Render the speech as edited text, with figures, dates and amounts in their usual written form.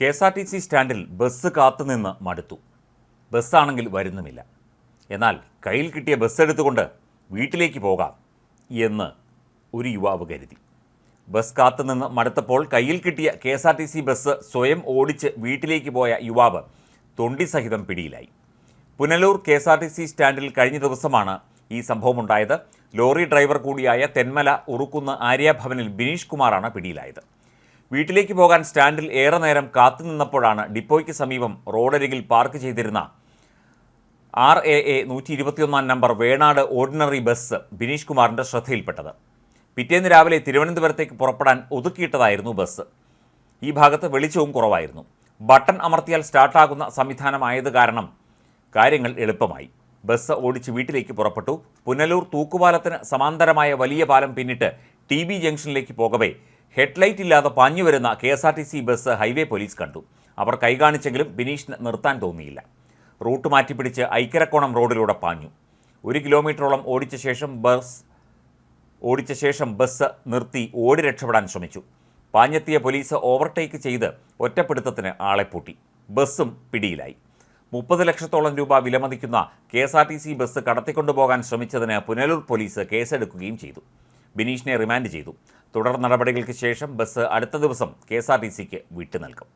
KSRTC സ്റ്റാൻഡിൽ bus കാത്തുനിന്ന് മടുത്തു. ബസ്സാണെങ്കിൽ വരുന്നുമില്ല. എന്നാൽ കയ്യിൽ കിട്ടിയ ബസ് എടുത്തുകൊണ്ട് വീട്ടിലേക്ക് പോകാം എന്ന് ഒരു യുവാവ് കരുതി. ബസ് കാത്തുനിന്ന് മടുത്തപ്പോൾ കയ്യിൽ കിട്ടിയ KSRTC ബസ് സ്വയം ഓടിച്ച് വീട്ടിലേക്ക് പോയ യുവാവ് തൊണ്ടി സഹിതം പിടിയിലായി. പുനലൂർ KSRTC സ്റ്റാൻഡിൽ കഴിഞ്ഞ ദിവസമാണ് ഈ സംഭവമുണ്ടായത്. ലോറി ഡ്രൈവർ കൂടിയായ തെന്മല ഉറുക്കുന്ന് ആര്യാഭവനിൽ ബിനീഷ് കുമാറാണ് പിടിയിലായത്. വീട്ടിലേക്ക് പോകാൻ സ്റ്റാൻഡിൽ ഏറെ നേരം കാത്തുനിന്നപ്പോഴാണ് ഡിപ്പോയ്ക്ക് സമീപം റോഡരികിൽ പാർക്ക് ചെയ്തിരുന്ന RAA 121 number Venad ordinary bus Bineesh കുമാറിൻ്റെ ശ്രദ്ധയിൽപ്പെട്ടത്. പിറ്റേന്ന് രാവിലെ തിരുവനന്തപുരത്തേക്ക് പുറപ്പെടാൻ ഒതുക്കിയിട്ടതായിരുന്നു ബസ്. ഈ ഭാഗത്ത് വെളിച്ചവും കുറവായിരുന്നു. ബട്ടൺ അമർത്തിയാൽ സ്റ്റാർട്ടാകുന്ന സംവിധാനമായത് കാരണം കാര്യങ്ങൾ എളുപ്പമായി. ബസ് ഓടിച്ച് വീട്ടിലേക്ക് പുറപ്പെട്ടു. പുനലൂർ തൂക്കുപാലത്തിന് സമാന്തരമായ വലിയ പാലം പിന്നിട്ട് TB ജംഗ്ഷനിലേക്ക് പോകവേ ഹെഡ്ലൈറ്റ് ഇല്ലാതെ പാഞ്ഞുവരുന്ന KSRTC ബസ് ഹൈവേ പോലീസ് കണ്ടു. അവർ കൈകാണിച്ചെങ്കിലും ബിനീഷിന് നിർത്താൻ തോന്നിയില്ല. റൂട്ട് മാറ്റിപ്പിടിച്ച് ഐക്കരക്കോണം റോഡിലൂടെ പാഞ്ഞു. 1 കിലോമീറ്ററോളം ഓടിച്ച ശേഷം ബസ് നിർത്തി ഓടി രക്ഷപ്പെടാൻ ശ്രമിച്ചു. പാഞ്ഞെത്തിയ പോലീസ് ഓവർടേക്ക് ചെയ്ത് ഒറ്റപ്പിടുത്തത്തിന് ആളെ പൂട്ടി. ബസ്സും പിടിയിലായി. 30 ലക്ഷത്തോളം രൂപ വിലമതിക്കുന്ന KSRTC ബസ് കടത്തിക്കൊണ്ടുപോകാൻ ശ്രമിച്ചതിന് പുനലൂർ പോലീസ് കേസെടുക്കുകയും ചെയ്തു. ബിനീഷിനെ റിമാൻഡ് ചെയ്തു. തുടർ നടപടികൾക്ക് ശേഷം ബസ് അടുത്ത ദിവസം KSRTCക്ക് വിട്ടു നൽകും.